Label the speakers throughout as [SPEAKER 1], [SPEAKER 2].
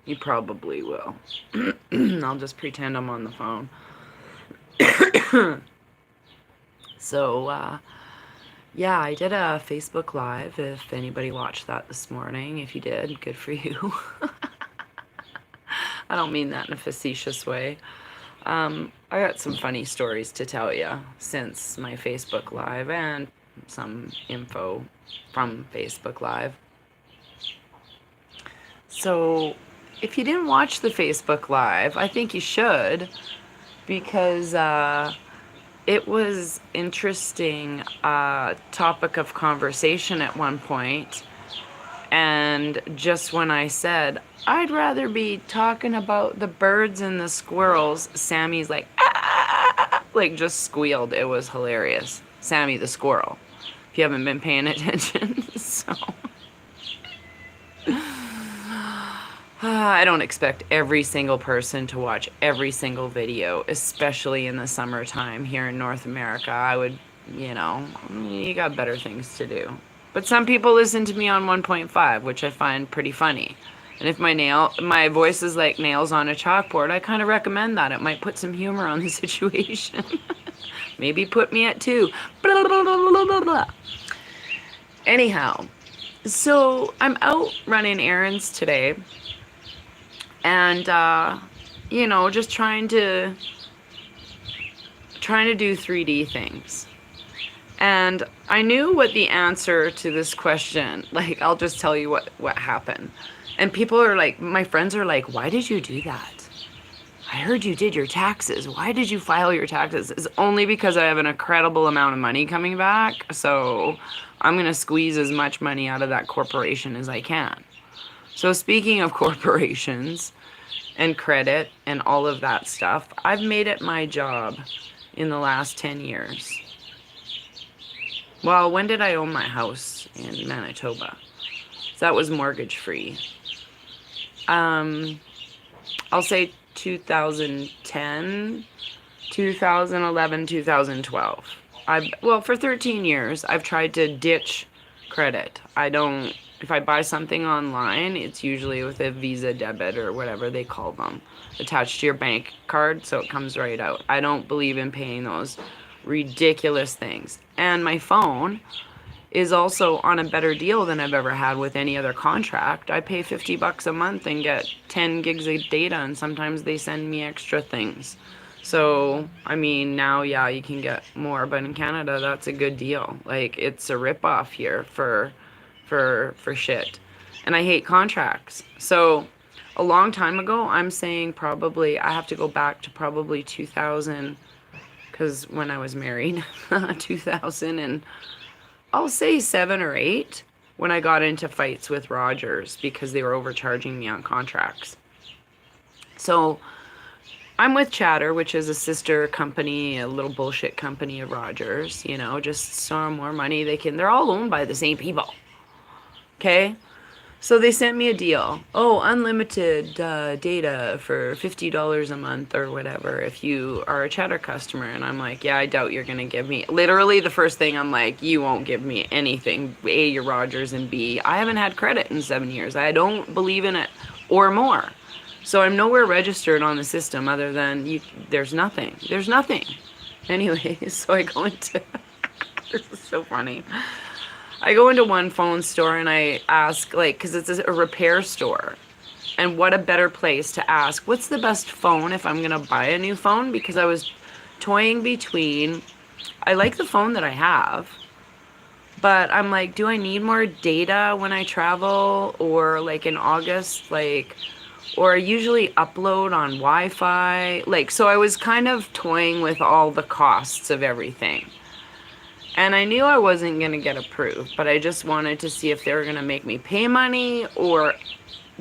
[SPEAKER 1] He probably will. I'll just pretend I'm on the phone. So, yeah, I did a Facebook Live. If anybody watched that this morning, if you did, good for you. I don't mean that in a facetious way. I got some funny stories to tell you since my Facebook Live and some info from Facebook Live. So, if you didn't watch the Facebook Live, I think you should because it was interesting topic of conversation at one point. And just when I said, I'd rather be talking about the birds and the squirrels, Sammy's like, ah, like just squealed. It was hilarious. Sammy the squirrel, if you haven't been paying attention. So I don't expect every single person to watch every single video, especially in the summertime here in North America. I would, you got better things to do. But some people listen to me on 1.5, which I find pretty funny. And if my voice is like nails on a chalkboard, I kind of recommend that. It might put some humor on the situation. Maybe put me at 2. Blah, blah, blah, blah, blah. Anyhow, so I'm out running errands today. And, just trying to do 3D things. And I knew what the answer to this question, like, I'll just tell you what happened. And people are like, my friends are like, why did you do that? I heard you did your taxes. Why did you file your taxes? It's only because I have an incredible amount of money coming back. So I'm going to squeeze as much money out of that corporation as I can. So speaking of corporations and credit and all of that stuff, I've made it my job in the last 10 years. Well, when did I own my house in Manitoba? So that was mortgage free. I'll say 2010, 2011, 2012. For 13 years, I've tried to ditch credit. If I buy something online, it's usually with a Visa debit or whatever they call them, attached to your bank card, so it comes right out. I don't believe in paying those ridiculous things. And my phone is also on a better deal than I've ever had with any other contract. I pay $50 a month and get 10 gigs of data, and sometimes they send me extra things. So, now, yeah, you can get more, but in Canada, that's a good deal. Like, it's a ripoff here for shit. And I hate contracts. So, a long time ago, I'm saying probably, I have to go back to probably 2000, because when I was married, 2000 and I'll say 7 or 8, when I got into fights with Rogers because they were overcharging me on contracts. So I'm with Chatter, which is a sister company, a little bullshit company of Rogers, just so more money they're all owned by the same people. Okay? So they sent me a deal. Oh, unlimited data for $50 a month or whatever if you are a Chatter customer. And I'm like, yeah, I doubt you're going to give me. Literally, the first thing I'm like, you won't give me anything. A, you're Rogers, and B, I haven't had credit in 7 years. I don't believe in it or more. So I'm nowhere registered on the system other than there's nothing. There's nothing. Anyway, so I go into. This is so funny. I go into one phone store and I ask, because it's a repair store. And what a better place to ask, what's the best phone if I'm going to buy a new phone? Because I was toying between, I like the phone that I have, but I'm like, do I need more data when I travel? Or like in August, or I usually upload on Wi-Fi. So I was kind of toying with all the costs of everything. And I knew I wasn't going to get approved, but I just wanted to see if they were going to make me pay money or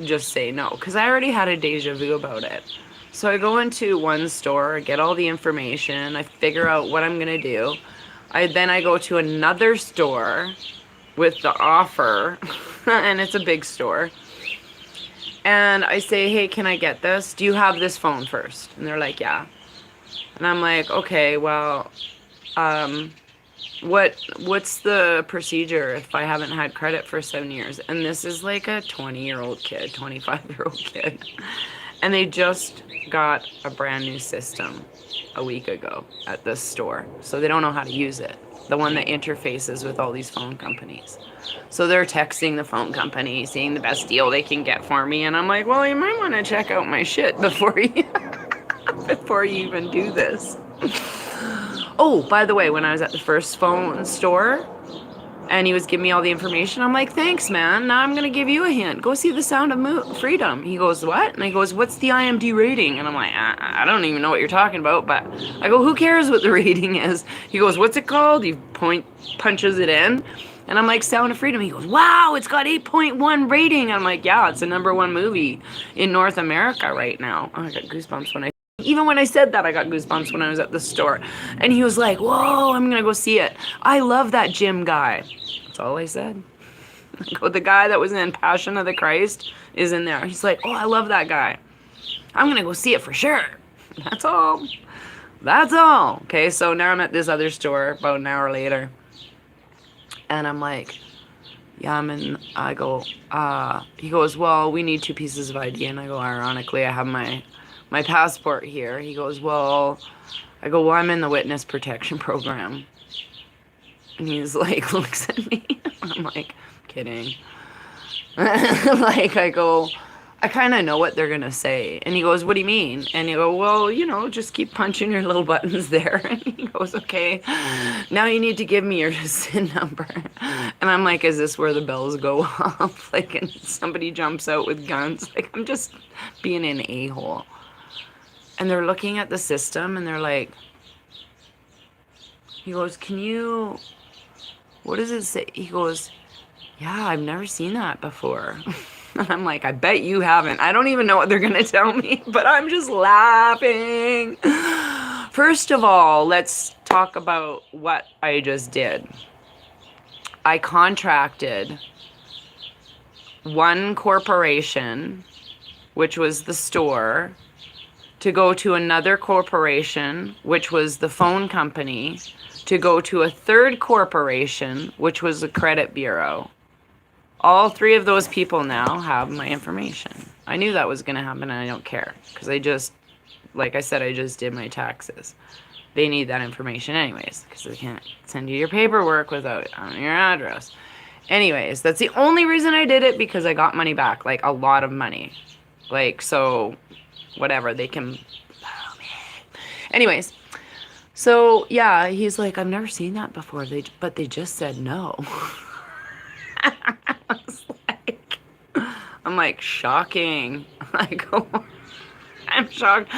[SPEAKER 1] just say no, because I already had a deja vu about it. So I go into one store, get all the information, I figure out what I'm going to do. Then I go to another store with the offer, and it's a big store. And I say, hey, can I get this? Do you have this phone first? And they're like, yeah. And I'm like, okay, well, what's the procedure if I haven't had credit for 7 years? And this is like a 20-year-old kid, 25-year-old kid. And they just got a brand new system a week ago at this store. So they don't know how to use it. The one that interfaces with all these phone companies. So they're texting the phone company, seeing the best deal they can get for me. And I'm like, well, you might want to check out my shit before you, before you even do this. Oh, by the way, when I was at the first phone store and he was giving me all the information, I'm like, thanks, man. Now I'm going to give you a hint. Go see The Sound of Freedom. He goes, what? And he goes, what's the IMDb rating? And I'm like, I don't even know what you're talking about. But I go, who cares what the rating is? He goes, what's it called? He punches it in. And I'm like, Sound of Freedom. He goes, wow, it's got 8.1 rating. I'm like, yeah, it's the #1 movie in North America right now. Oh, I got goosebumps even when I said that, I got goosebumps when I was at the store. And he was like, whoa, I'm going to go see it. I love that Jim guy. That's all I said. The guy that was in Passion of the Christ is in there. He's like, oh, I love that guy. I'm going to go see it for sure. That's all. That's all. Okay, so now I'm at this other store about an hour later. And I'm like, yeah, I go, he goes, well, we need 2 pieces of ID. And I go, ironically, I have my passport here. He goes, well, I go, well, I'm in the witness protection program. And he's like, looks at me. I'm like, kidding. Like, I go, I kind of know what they're going to say. And he goes, what do you mean? And you go, well, you know, just keep punching your little buttons there. And he goes, okay, now you need to give me your SIN number. And I'm like, is this where the bells go off? Like, and somebody jumps out with guns. Like, I'm just being an a-hole. And they're looking at the system and they're like, he goes, what does it say? He goes, yeah, I've never seen that before. And I'm like, I bet you haven't. I don't even know what they're going to tell me, but I'm just laughing. First of all, let's talk about what I just did. I contracted one corporation, which was the store, to go to another corporation, which was the phone company, to go to a third corporation, which was the credit bureau. All 3 of those people now have my information. I knew that was going to happen, and I don't care, because I just, like I said, I just did my taxes. They need that information anyways, because they can't send you your paperwork without your address. Anyways, that's the only reason I did it, because I got money back, like a lot of money. Like, so... whatever, they can, oh man. Anyways, so yeah, he's like, I've never seen that before, but they just said no. I'm like, shocking. I go, I'm shocked.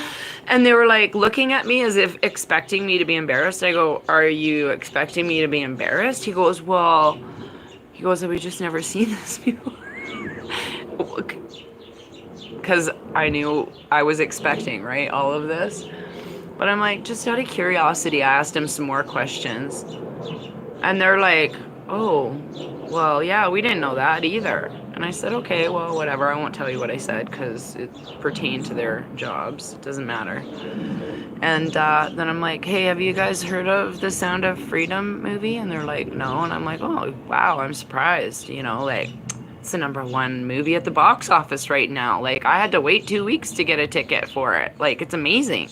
[SPEAKER 1] And they were like looking at me as if expecting me to be embarrassed. I go, are you expecting me to be embarrassed? He goes, well, have we just never seen this before? Because I knew I was expecting, right, all of this. But I'm like, just out of curiosity, I asked him some more questions. And they're like, oh, well, yeah, we didn't know that either. And I said, okay, well, whatever. I won't tell you what I said because it pertained to their jobs. It doesn't matter. And then I'm like, hey, have you guys heard of the Sound of Freedom movie? And they're like, no. And I'm like, oh, wow, I'm surprised, you know, like... it's the #1 movie at the box office right now. Like, I had to wait 2 weeks to get a ticket for it. Like, it's amazing.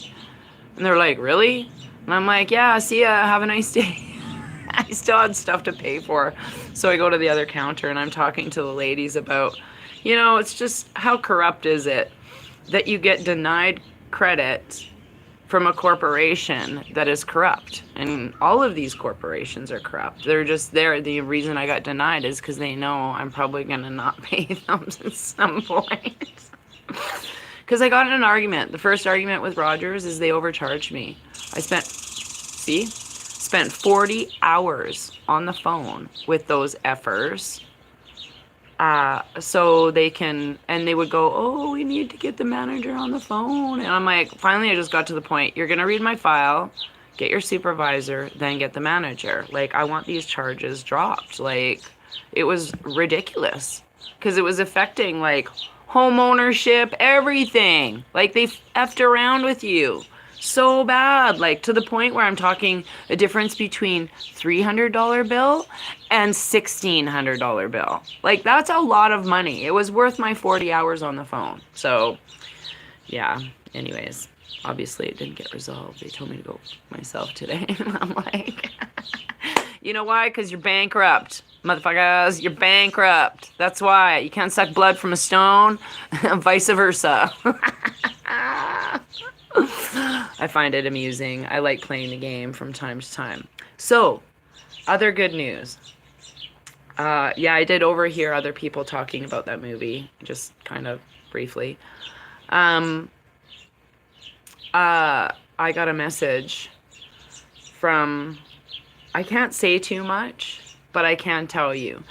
[SPEAKER 1] And they're like, really? And I'm like, yeah, see ya. Have a nice day. I still had stuff to pay for. So I go to the other counter and I'm talking to the ladies about, you know, it's just how corrupt is it that you get denied credit from a corporation that is corrupt. And all of these corporations are corrupt. They're just there. The reason I got denied is because they know I'm probably going to not pay them at some point. Because I got in an argument. The first argument with Rogers is they overcharged me. I spent 40 hours on the phone with those effers. So they can, and they would go, oh, we need to get the manager on the phone. And I'm like, finally, I just got to the point. You're going to read my file, get your supervisor, then get the manager. Like, I want these charges dropped. Like, it was ridiculous because it was affecting, like, home ownership, everything. Like, they effed around with you. so bad, like to the point where I'm talking a difference between $300 bill and $1,600 bill. Like that's a lot of money. It was worth my 40 hours on the phone. So yeah, anyways, obviously it didn't get resolved. They told me to go myself today. I'm like, you know why? Because you're bankrupt, motherfuckers. You're bankrupt. That's why. You can't suck blood from a stone, vice versa. I find it amusing. I like playing the game from time to time. So, other good news. Yeah, I did overhear other people talking about that movie, just kind of briefly. I got a message from, I can't say too much, but I can tell you.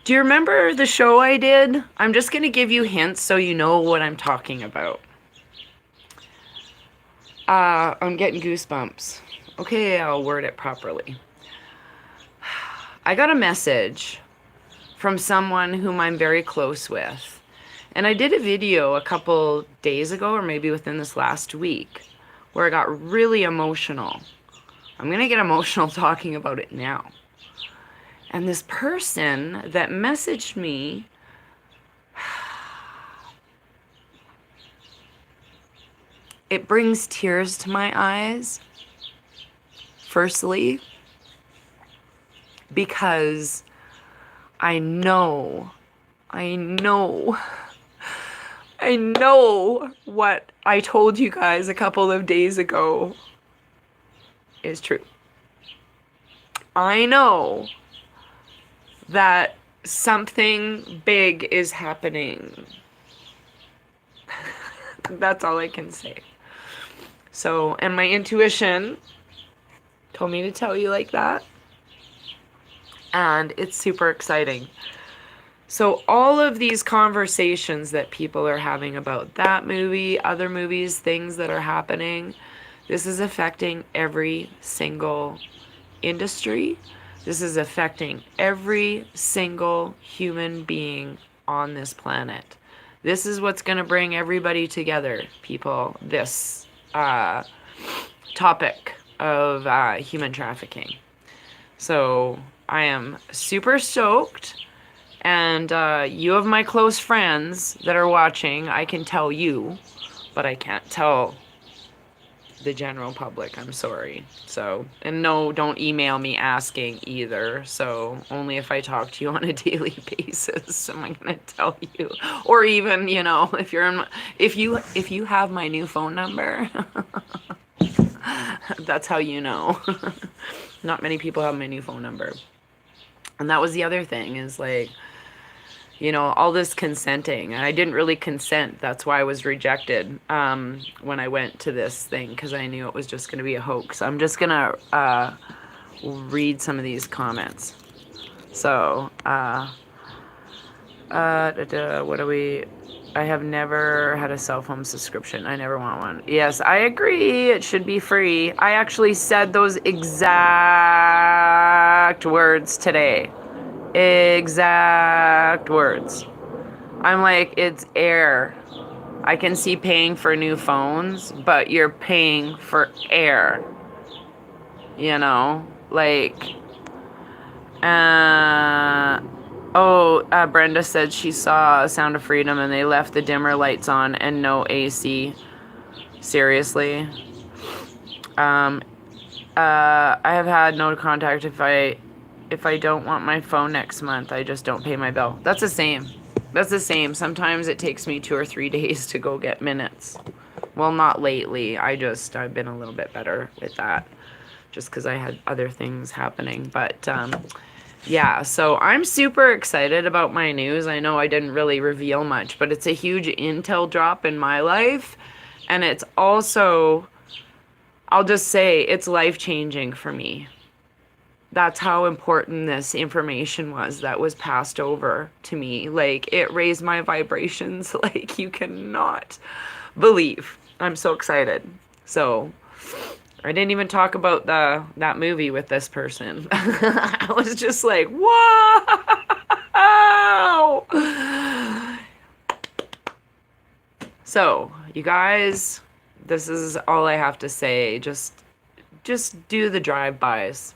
[SPEAKER 1] Do you remember the show I did? I'm just going to give you hints so you know what I'm talking about. I'm getting goosebumps. Okay, I'll word it properly. I got a message from someone whom I'm very close with. And I did a video a couple days ago, or maybe within this last week, where I got really emotional. I'm going to get emotional talking about it now. And this person that messaged me, it brings tears to my eyes, firstly, because I know what I told you guys a couple of days ago is true. I know that something big is happening. That's all I can say. So, and my intuition told me to tell you like that. And it's super exciting. So all of these conversations that people are having about that movie, other movies, things that are happening, this is affecting every single industry. This is affecting every single human being on this planet. This is what's going to bring everybody together, people, this topic of human trafficking. So I am super stoked. And you have my close friends that are watching. I can tell you, but I can't tell the general public. I'm sorry. So, and no, don't email me asking either. So only if I talk to you on a daily basis am I gonna tell you. Or even, you know, if you're in, if you have my new phone number, that's how you know. Not many people have my new phone number. And that was the other thing is like, you know, all this consenting. And I didn't really consent. That's why I was rejected when I went to this thing, because I knew it was just going to be a hoax. I'm just going to read some of these comments. So, what do we... I have never had a cell phone subscription. I never want one. Yes, I agree. It should be free. I actually said those exact words today. Exact words. I'm like, it's air. I can see paying for new phones, but you're paying for air. You know? Like, Brenda said she saw Sound of Freedom and they left the dimmer lights on and no AC. Seriously. I have had no contact. If I don't want my phone next month, I just don't pay my bill. That's the same. That's the same. Sometimes it takes me 2 or 3 days to go get minutes. Well, not lately. I've been a little bit better with that just because I had other things happening. But, yeah, so I'm super excited about my news. I know I didn't really reveal much, but it's a huge intel drop in my life. And it's also, I'll just say, it's life-changing for me. That's how important this information was that was passed over to me. Like, it raised my vibrations like you cannot believe. I'm so excited. So, I didn't even talk about that movie with this person. I was just like, wow! So, you guys, This is all I have to say. Just do the drive-bys.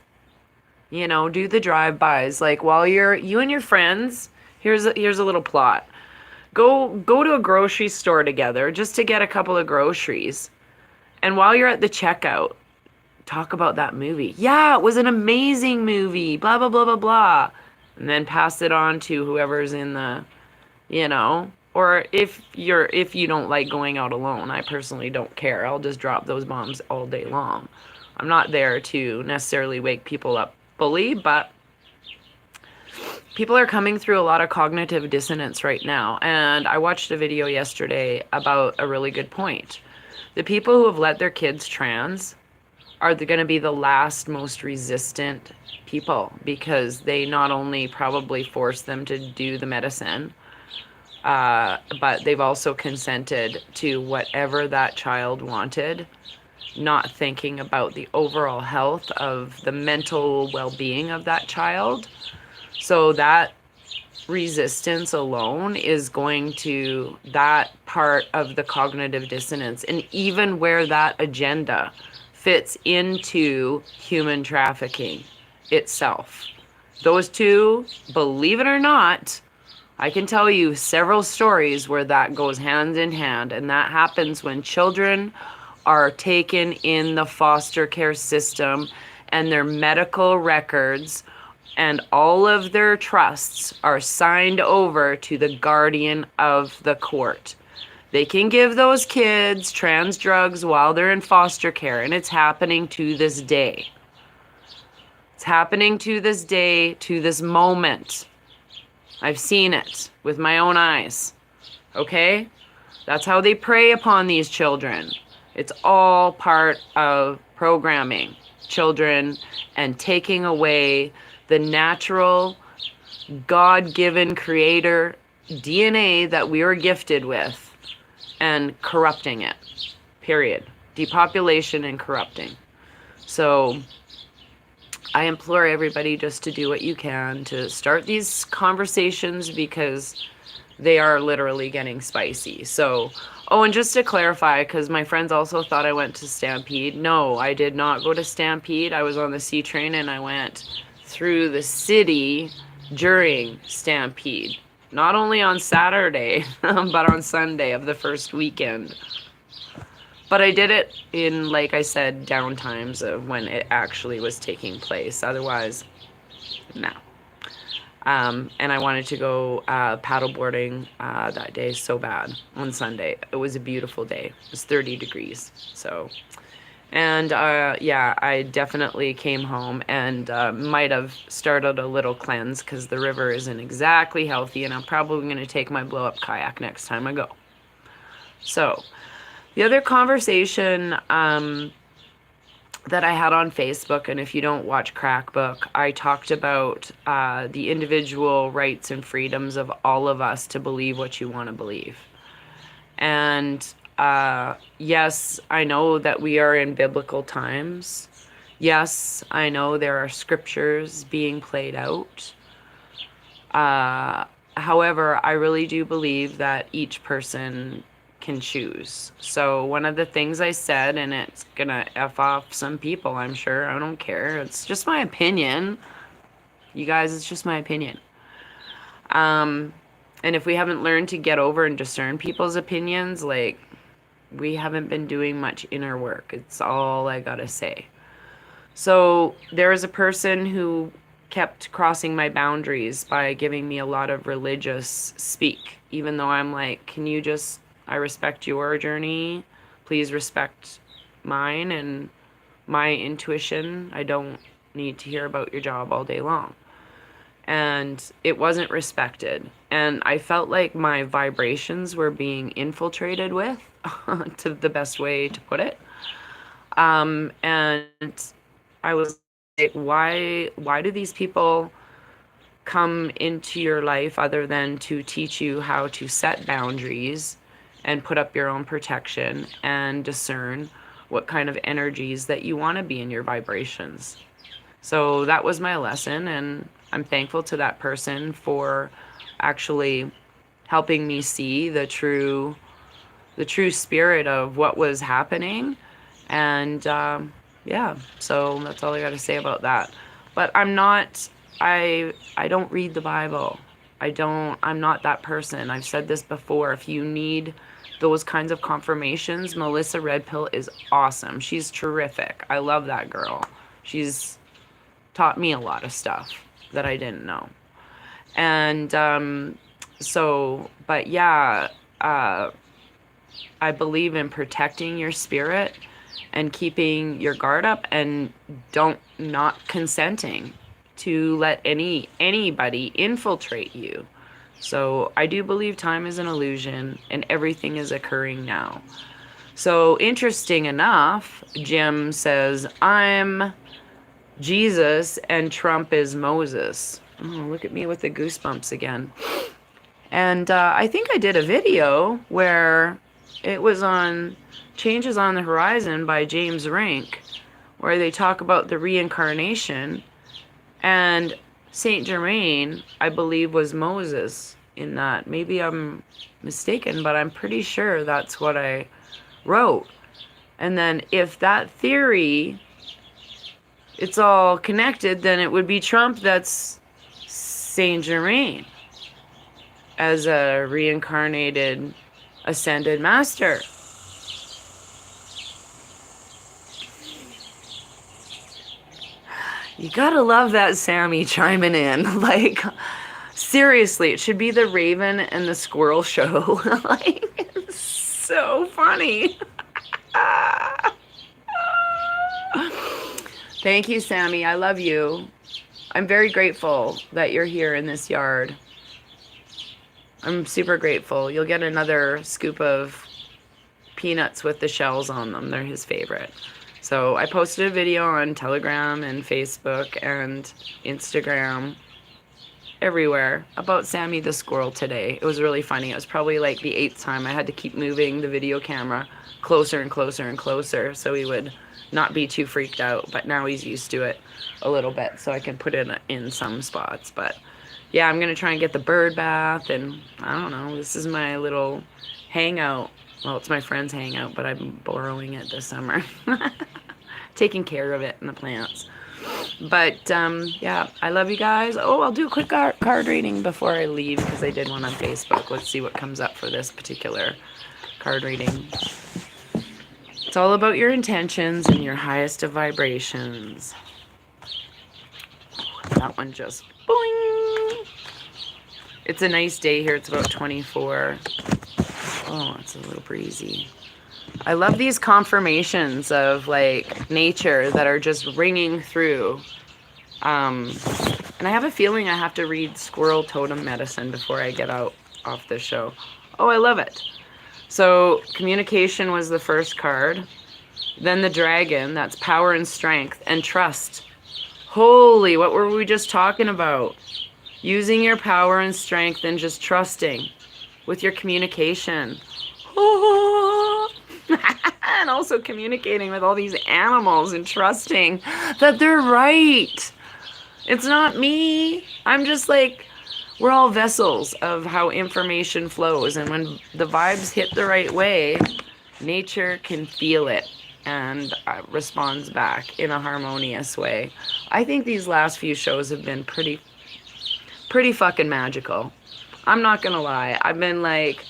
[SPEAKER 1] Do the drive-bys. Like while you and your friends, here's a little plot. Go to a grocery store together just to get a couple of groceries. And while you're at the checkout, talk about that movie. Yeah, it was an amazing movie. Blah blah blah blah blah. And then pass it on to whoever's in the, or if you don't like going out alone, I personally don't care. I'll just drop those bombs all day long. I'm not there to necessarily wake people up fully, but people are coming through a lot of cognitive dissonance right now. And I watched a video yesterday about a really good point. The people who have let their kids trans are going to be the last most resistant people, because they not only probably force them to do the medicine, but they've also consented to whatever that child wanted, not thinking about the overall health of the mental well-being of that child. So that resistance alone is going to, that part of the cognitive dissonance, and even where that agenda fits into human trafficking itself. Those two, believe it or not, I can tell you several stories where that goes hand in hand, and that happens when children are taken in the foster care system and their medical records and all of their trusts are signed over to the guardian of the court. They can give those kids trans drugs while they're in foster care, and it's happening to this day. It's happening to this day, to this moment. I've seen it with my own eyes. Okay? That's how they prey upon these children. It's all part of programming children and taking away the natural, God-given creator DNA that we were gifted with and corrupting it. Period. Depopulation and corrupting. So I implore everybody just to do what you can to start these conversations, because they are literally getting spicy. So, and just to clarify, because my friends also thought I went to Stampede. No, I did not go to Stampede. I was on the C train and I went through the city during Stampede. Not only on Saturday, but on Sunday of the first weekend. But I did it in, like I said, downtimes of when it actually was taking place. Otherwise, no. And I wanted to go paddleboarding that day so bad on Sunday. It was a beautiful day. It was 30 degrees. So, and I definitely came home and might have started a little cleanse, because the river isn't exactly healthy, and I'm probably going to take my blow-up kayak next time I go. So, the other conversation that I had on Facebook, and if you don't watch Crackbook, I talked about the individual rights and freedoms of all of us to believe what you want to believe. And yes, I know that we are in biblical times. Yes, I know there are scriptures being played out. However, I really do believe that each person can choose. So one of the things I said, and it's gonna F off some people, I'm sure, I don't care, it's just my opinion. You guys, it's just my opinion. And if we haven't learned to get over and discern people's opinions, like, we haven't been doing much inner work. It's all I gotta say. So there was a person who kept crossing my boundaries by giving me a lot of religious speak, even though I'm like, can you just, I respect your journey, please respect mine and my intuition. I don't need to hear about your job all day long. And it wasn't respected. And I felt like my vibrations were being infiltrated with, to the best way to put it. And I was like, why do these people come into your life other than to teach you how to set boundaries and put up your own protection and discern what kind of energies that you want to be in your vibrations? So that was my lesson, and I'm thankful to that person for actually helping me see the true the true spirit of what was happening. And yeah, so that's all I got to say about that. But I don't read the Bible. I'm not that person. I've said this before. If you need those kinds of confirmations, Melissa Redpill is awesome. She's terrific. I love that girl. She's taught me a lot of stuff that I didn't know. And but yeah, I believe in protecting your spirit and keeping your guard up, and not consenting to let anybody infiltrate you. So I do believe time is an illusion and everything is occurring now. So interesting enough, Jim says, I'm Jesus and Trump is Moses. Oh, look at me with the goosebumps again. And I think I did a video where it was on Changes on the Horizon by James Rink, where they talk about the reincarnation. And Saint Germain, I believe, was Moses in that. Maybe I'm mistaken, but I'm pretty sure that's what I wrote. And then if that theory, it's all connected, then it would be Trump that's Saint Germain as a reincarnated ascended master. You gotta love that Sammy chiming in. Like, seriously, it should be the Raven and the Squirrel show. Like, it's so funny. Thank you, Sammy. I love you. I'm very grateful that you're here in this yard. I'm super grateful. You'll get another scoop of peanuts with the shells on them. They're his favorite. So I posted a video on Telegram and Facebook and Instagram, everywhere, about Sammy the Squirrel today. It was really funny. It was probably like the 8th time I had to keep moving the video camera closer and closer and closer so he would not be too freaked out. But now he's used to it a little bit, so I can put it in some spots. But yeah, I'm going to try and get the bird bath, and I don't know, this is my little hangout. Well, it's my friend's hangout, but I'm borrowing it this summer. Taking care of it and the plants. But, yeah, I love you guys. Oh, I'll do a quick card reading before I leave, because I did one on Facebook. Let's see what comes up for this particular card reading. It's all about your intentions and your highest of vibrations. That one just boing. It's a nice day here. It's about 24. Oh, it's a little breezy. I love these confirmations of like nature that are just ringing through. And I have a feeling I have to read Squirrel Totem Medicine before I get off this show. Oh, I love it. So communication was the first card. Then the dragon, that's power and strength and trust. Holy, what were we just talking about? Using your power and strength and just trusting with your communication. And also communicating with all these animals and trusting that they're right. It's not me. I'm just like, we're all vessels of how information flows. And when the vibes hit the right way, nature can feel it and responds back in a harmonious way. I think these last few shows have been pretty fucking magical. I'm not gonna lie. I've been like,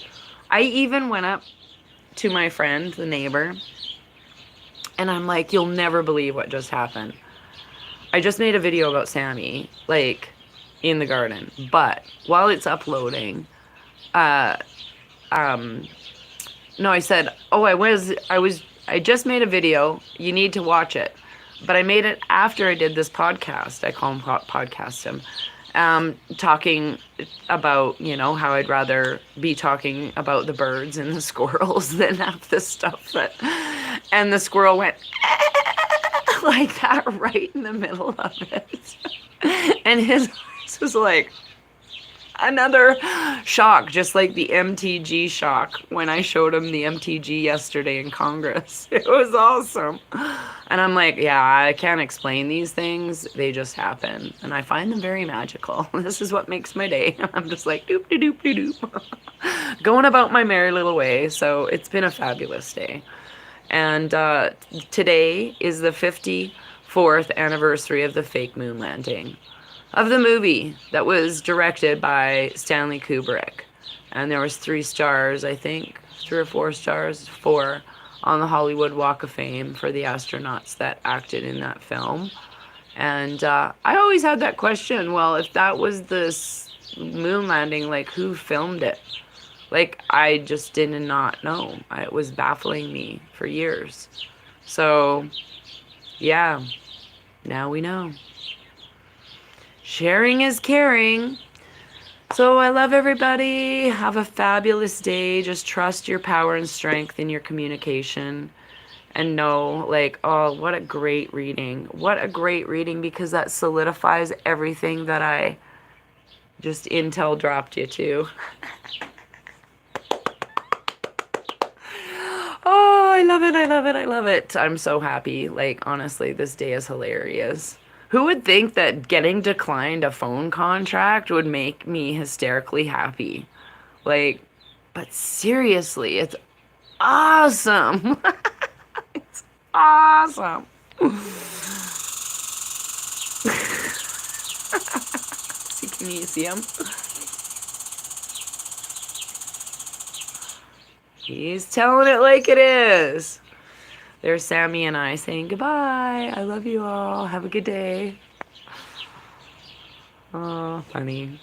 [SPEAKER 1] I even went up to my friend, the neighbor, and I'm like, you'll never believe what just happened. I just made a video about Sammy, like, in the garden, but while it's uploading, no, I said, oh, I just made a video, you need to watch it, but I made it after I did this podcast. I call him podcast him. Talking about, you know, how I'd rather be talking about the birds and the squirrels than half the stuff and the squirrel went like that right in the middle of it. And his voice was like, Another shock, just like the MTG shock when I showed him the MTG yesterday in Congress. It was awesome. And I'm like, yeah, I can't explain these things. They just happen. And I find them very magical. This is what makes my day. I'm just like, doop, doop, doop, doop, doop. Going about my merry little way. So it's been a fabulous day. And today is the 54th anniversary of the fake moon landing of the movie that was directed by Stanley Kubrick. And there was 3 stars, I think, 3 or 4 stars, 4 on the Hollywood Walk of Fame for the astronauts that acted in that film. And I always had that question, well, if that was the moon landing, like, who filmed it? Like, I just did not know. It was baffling me for years. So, yeah, now we know. Sharing is caring. So I love everybody. Have a fabulous day. Just trust your power and strength in your communication. And know, like, oh, what a great reading. What a great reading, because that solidifies everything that I just intel dropped you to. Oh, I love it. I love it. I love it. I'm so happy. Like, honestly, this day is hilarious. Who would think that getting declined a phone contract would make me hysterically happy? Like, but seriously, it's awesome. It's awesome. See, can you see him? He's telling it like it is. There's Sammy and I saying goodbye. I love you all. Have a good day. Oh, funny.